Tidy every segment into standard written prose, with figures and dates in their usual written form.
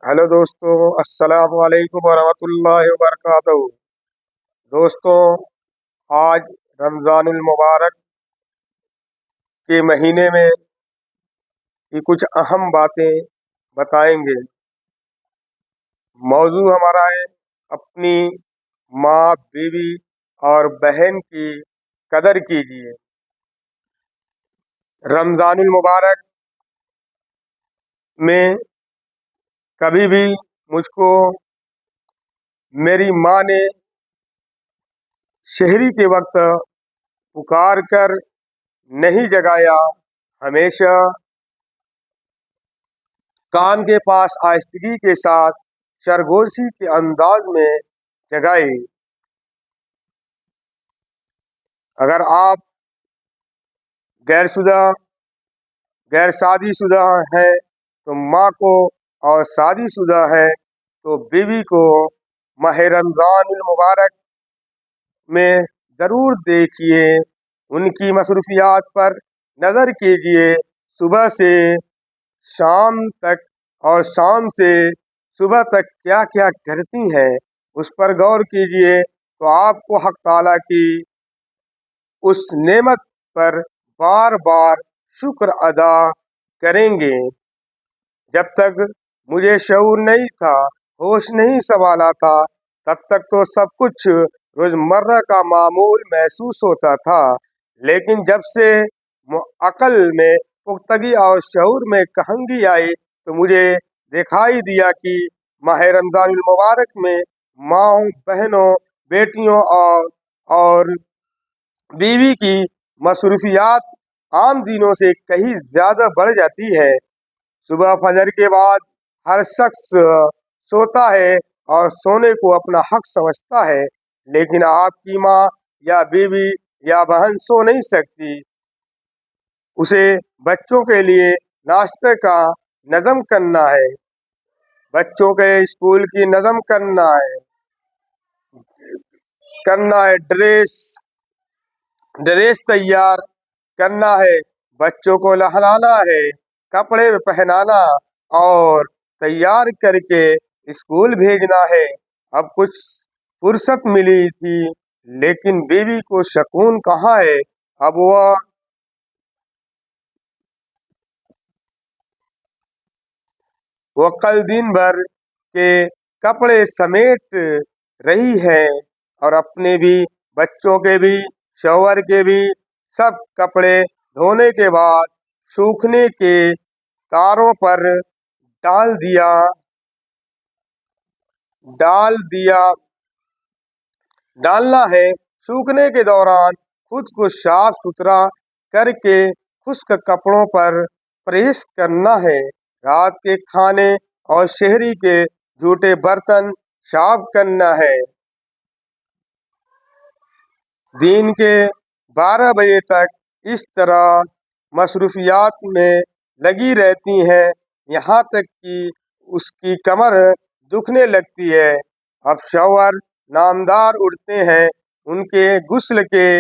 Hello दोस्तों, अस्सलाम वालेकुम वरहमतुल्लाहि वबरकातुहू। दोस्तों, आज रमज़ानुल मुबारक के महीने में की कुछ अहम बातें बताएंगे। मौजू हमारा है अपनी माँ, बीवी और बहन की कदर कीजिए। रमज़ानुल मुबारक में कभी भी मुझको मेरी माँ ने शहरी के वक्त पुकार कर नहीं जगाया, हमेशा कान के पास आहिस्तगी के साथ सरगोशी के अंदाज में जगाए। अगर आप गैरशुदा गैर शादीशुदा हैं तो माँ को, और शादीशुदा है तो बीवी को माह रमज़ानुल मुबारक में ज़रूर देखिए। उनकी मसरूफियात पर नज़र कीजिए। सुबह से शाम तक और शाम से सुबह तक क्या क्या करती हैं उस पर गौर कीजिए, तो आपको हक़ ताला की उस नेमत पर बार बार शुक्र अदा करेंगे। जब तक मुझे शऊर नहीं था, होश नहीं संभाला था, तब तक तो सब कुछ रोज़मर्रा का मामूल महसूस होता था, लेकिन जब से अकल में पुख्तगी और शऊर में कहंगी आई तो मुझे दिखाई दिया कि माह रमज़ानुल मुबारक में माँओं, बहनों, बेटियों और बीवी की मसरूफियात आम दिनों से कहीं ज़्यादा बढ़ जाती है। सुबह फजर के बाद हर शख्स सोता है और सोने को अपना हक समझता है, लेकिन आपकी माँ या बीवी या बहन सो नहीं सकती। उसे बच्चों के लिए नाश्ते का नज़म करना है, बच्चों के स्कूल की नज़म करना है, ड्रेस तैयार करना है, बच्चों को नहलाना है, कपड़े पहनाना और तैयार करके स्कूल भेजना है। अब कुछ फुर्सत मिली थी, लेकिन बीवी को सुकून कहाँ है। अब वो कल दिन भर के कपड़े समेट रही है और अपने भी, बच्चों के भी, शौहर के भी सब कपड़े धोने के बाद सूखने के तारों पर डाल दिया डाल दिया डालना है। सूखने के दौरान खुद को साफ सुथरा करके खुश्क कपड़ों पर प्रेस करना है। रात के खाने और शहरी के झूठे बर्तन साफ करना है। दिन के 12 बजे तक इस तरह मसरूफियात में लगी रहती हैं, यहाँ तक कि उसकी कमर दुखने लगती है। अब शौहर नामदार उठते हैं, उनके गुस्ल के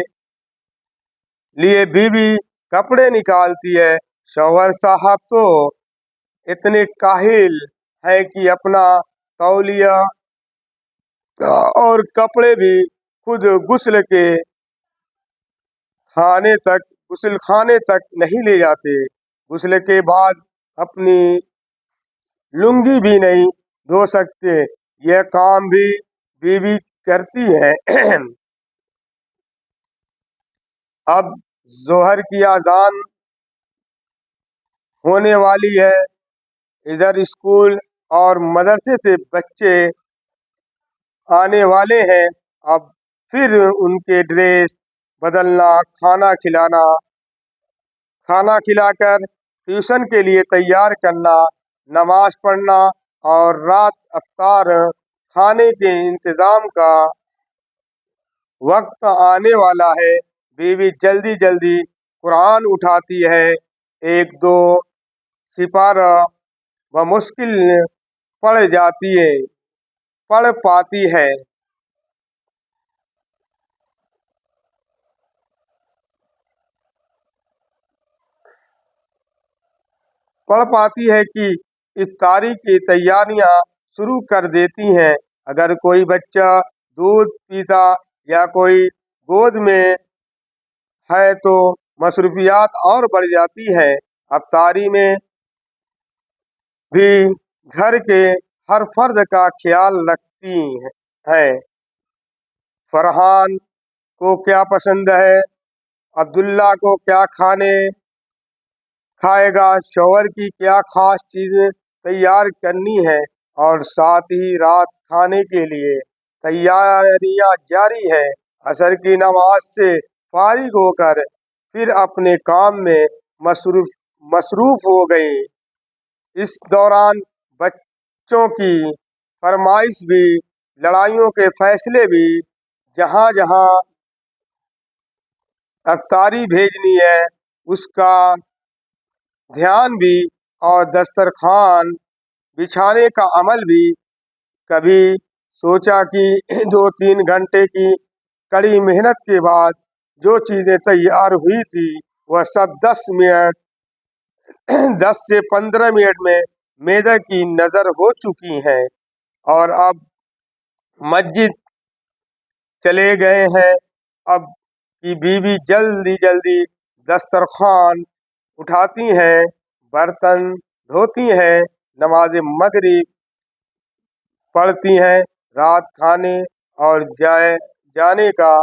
लिए बीवी कपड़े निकालती है। शौहर साहब तो इतने काहिल है कि अपना तौलिया और कपड़े भी खुद गुस्ल खाने तक नहीं ले जाते। गुस्ल के बाद अपनी लुंगी भी नहीं धो सकते। यह काम भी बीवी करती है। अब जोहर की अजान होने वाली है। इधर स्कूल और मदरसे से बच्चे आने वाले हैं। अब फिर उनके ड्रेस बदलना, खाना खिलाकर ट्यूशन के लिए तैयार करना, नमाज पढ़ना और रात अफ्तार खाने के इंतज़ाम का वक्त आने वाला है। बीवी जल्दी जल्दी कुरान उठाती है, एक दो सिपारा मुश्किल पढ़ पाती है। कि इफ्तारी की तैयारियां शुरू कर देती हैं। अगर कोई बच्चा दूध पीता या कोई गोद में है तो मसरूफियात और बढ़ जाती है। इफ्तारी में भी घर के हर फर्द का ख्याल रखती है। फरहान को क्या पसंद है, अब्दुल्ला को क्या खाएगा, शौहर की क्या खास चीज़ें तैयार करनी है, और साथ ही रात खाने के लिए तैयारियां जारी है। असर की नमाज से फारिग होकर फिर अपने काम में मसरूफ हो गई। इस दौरान बच्चों की फरमाइश भी, लड़ाइयों के फैसले भी, जहाँ जहाँ इफ्तारी भेजनी है उसका ध्यान भी, और दस्तरखान बिछाने का अमल भी। कभी सोचा कि 2-3 घंटे की कड़ी मेहनत के बाद जो चीज़ें तैयार हुई थी वह सब 10 से 15 मिनट में मैदा की नज़र हो चुकी हैं, और अब मस्जिद चले गए हैं। अब की बीवी जल्दी जल्दी दस्तरखान उठाती हैं, बर्तन धोती हैं, नमाज मगरिब पढ़ती हैं, रात खाने और जाने का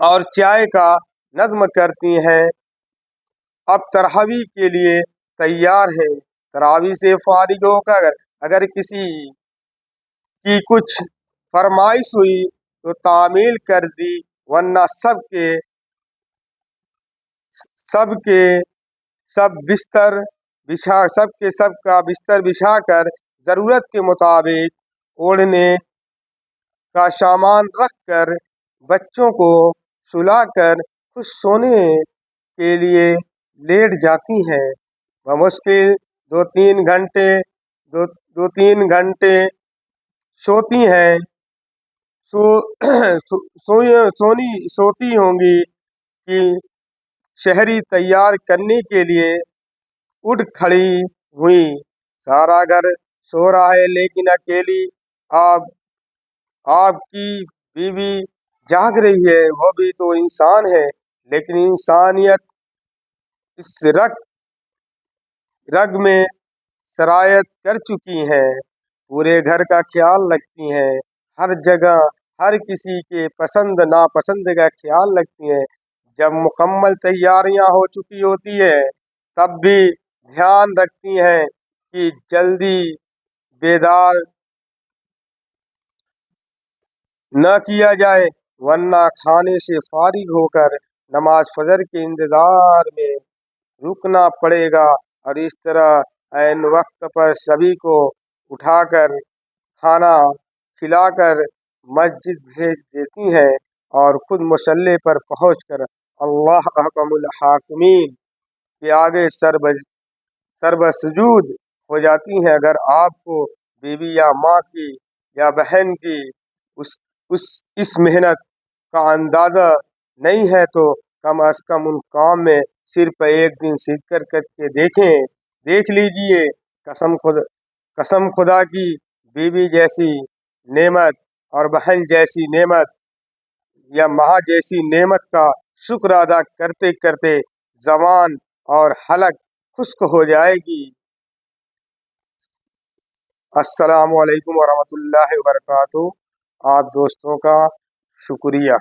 और चाय का नज़्म करती हैं। अब तरावी के लिए तैयार है। तरावी से फारिग होकर अगर किसी की कुछ फरमाइश हुई तो तामील कर दी, वरना सबके सब का बिस्तर बिछाकर ज़रूरत के मुताबिक ओढ़ने का सामान रखकर बच्चों को सुलाकर खुद सोने के लिए लेट जाती हैं। बमुश्किल 2-3 घंटे सोती हैं। सोती होंगी कि शहरी तैयार करने के लिए उठ खड़ी हुई। सारा घर सो रहा है, लेकिन अकेली आपकी बीवी जाग रही है। वो भी तो इंसान है, लेकिन इंसानियत इस रग में सरायत कर चुकी है। पूरे घर का ख्याल रखती हैं, हर जगह हर किसी के पसंद नापसंद का ख्याल रखती हैं। जब मुकम्मल तैयारियां हो चुकी होती है तब भी ध्यान रखती हैं कि जल्दी बेदार न किया जाए, वरना खाने से फारिग होकर नमाज फजर के इंतजार में रुकना पड़ेगा। और इस तरह ऐन वक्त पर सभी को उठाकर खाना खिलाकर मस्जिद भेज देती हैं, और खुद मुसल्ले पर पहुंचकर अल्लाह अहकमुल हाकिमीन के आगे सर्वसुजूद हो जाती हैं। अगर आपको बीवी या माँ की या बहन की इस मेहनत का अंदाज़ा नहीं है तो कम अज़ कम उन काम में सिर्फ एक दिन शिरकत करके देख लीजिए। कसम खुदा की, बीवी जैसी नेमत और बहन जैसी नेमत या माँ जैसी नेमत का शुक्र अदा करते करते ज़बान और हलक खुश्क हो जाएगी। अस्सलामु अलैकुम वरहमतुल्लाहि वबरकातुहू। आप दोस्तों का शुक्रिया।